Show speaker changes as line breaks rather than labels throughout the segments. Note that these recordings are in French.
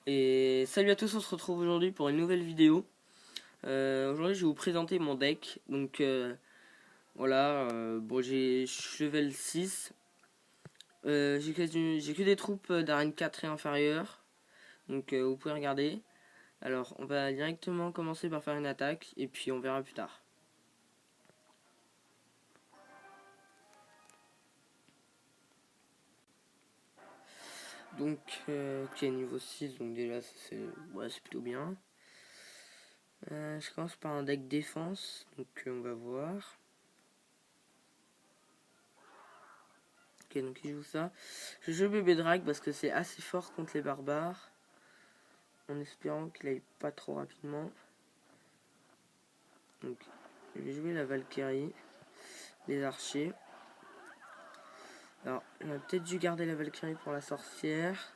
Et salut à tous, on se retrouve aujourd'hui pour une nouvelle vidéo. Aujourd'hui je vais vous présenter mon deck. Donc voilà, bon je suis level 6. J'ai que des troupes d'arène 4 et inférieure. Donc vous pouvez regarder. Alors on va directement commencer par faire une attaque et puis on verra plus tard. Donc ok, niveau 6, donc déjà c'est plutôt bien. Je commence par un deck défense, donc on va voir. Ok, donc il joue ça. Je joue bébé drag parce que c'est assez fort contre les barbares. En espérant qu'il aille pas trop rapidement. Donc je vais jouer la Valkyrie. Les archers. Alors on a peut-être dû garder la Valkyrie pour la sorcière.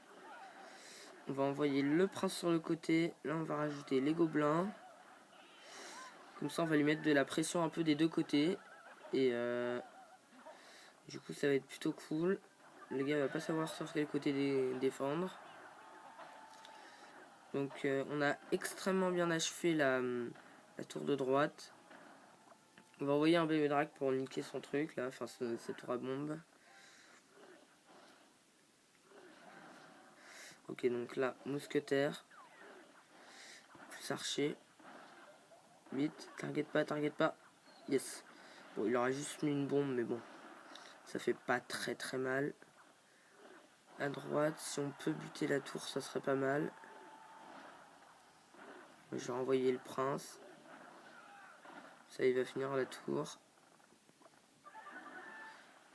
On va envoyer le prince sur le côté. Là on va rajouter les gobelins. Comme ça on va lui mettre de la pression un peu des deux côtés. Et du coup ça va être plutôt cool. Le gars va pas savoir sur quel côté défendre. Donc on a extrêmement bien achevé la tour de droite. On va envoyer un bébé drag pour niquer son truc là, enfin cette tour à bombe. Ok, donc là, mousquetaire. Plus archer. Vite, target pas. Yes. Bon, il aura juste mis une bombe, mais bon. Ça fait pas très mal. À droite, si on peut buter la tour, ça serait pas mal. Je vais renvoyer le prince. Ça, il va finir la tour.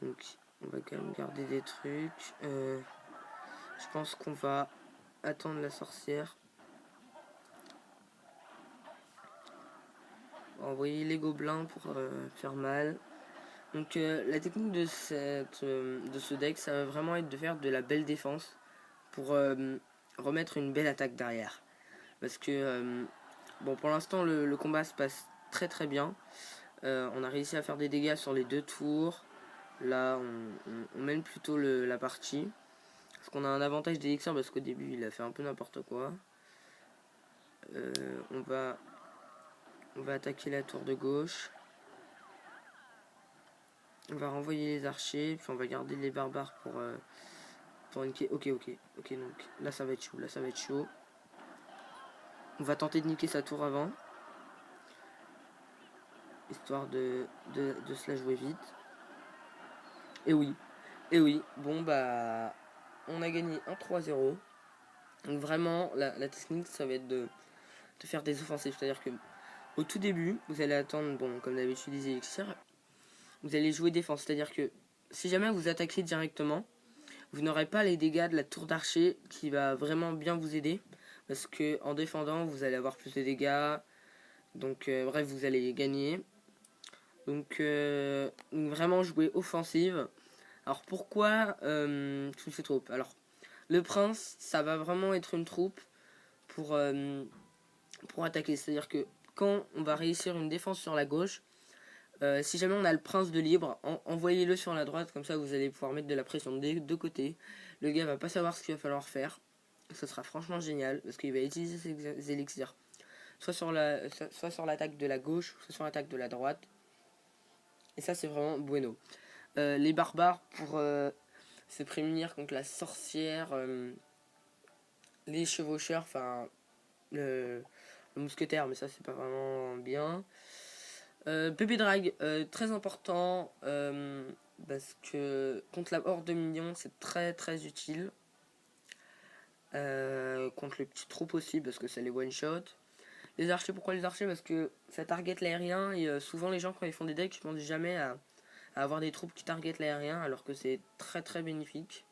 Donc, on va quand même garder des trucs. Je pense qu'on va attendre la sorcière. On va envoyer les gobelins pour faire mal. Donc la technique de ce deck, ça va vraiment être de faire de la belle défense pour remettre une belle attaque derrière. Parce que bon, pour l'instant le combat se passe très bien. On a réussi à faire des dégâts sur les deux tours. Là on mène plutôt la partie. Parce qu'on a un avantage d'élixir parce qu'au début il a fait un peu n'importe quoi. On va attaquer la tour de gauche. On va renvoyer les archers, puis on va garder les barbares pour niquer. Ok, donc là ça va être chaud, On va tenter de niquer sa tour avant. Histoire de se la jouer vite. Et oui, bon bah on a gagné 1-3-0. Donc vraiment la technique ça va être de faire des offensives. C'est-à-dire que au tout début, vous allez attendre, bon comme d'habitude les élixirs, vous allez jouer défense. C'est-à-dire que si jamais vous attaquez directement, vous n'aurez pas les dégâts de la tour d'archer qui va vraiment bien vous aider. Parce que en défendant, vous allez avoir plus de dégâts. Donc bref, vous allez gagner. Donc vraiment jouer offensive. Alors pourquoi toutes ces troupes? Alors le prince, ça va vraiment être une troupe pour attaquer. C'est-à-dire que quand on va réussir une défense sur la gauche, si jamais on a le prince de libre, envoyez-le sur la droite, comme ça vous allez pouvoir mettre de la pression des deux côtés. Le gars va pas savoir ce qu'il va falloir faire. Ce sera franchement génial, parce qu'il va utiliser ses élixirs. Soit sur l'attaque de la gauche, soit sur l'attaque de la droite. Et ça c'est vraiment bueno. Les barbares pour se prémunir contre la sorcière, les chevaucheurs, enfin le mousquetaire, mais ça c'est pas vraiment bien. Bébé Drag, très important parce que contre la horde de minions c'est très utile. Contre les petites troupes aussi parce que ça les one shot. Les archers, pourquoi les archers? Parce que ça target l'aérien et souvent les gens quand ils font des decks ils pensent jamais à avoir des troupes qui targetent l'aérien alors que c'est très bénéfique.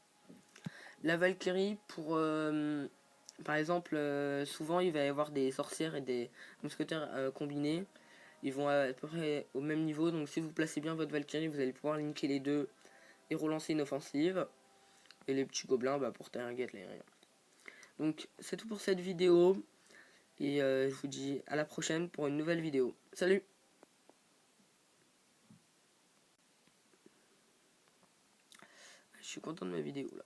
La Valkyrie pour par exemple souvent il va y avoir des sorcières et des mousquetaires combinés. Ils vont à peu près au même niveau, donc si vous placez bien votre Valkyrie, vous allez pouvoir linker les deux et relancer une offensive. Et les petits gobelins pour target l'aérien. Donc c'est tout pour cette vidéo. Et je vous dis à la prochaine pour une nouvelle vidéo. Salut! Je suis content de ma vidéo là.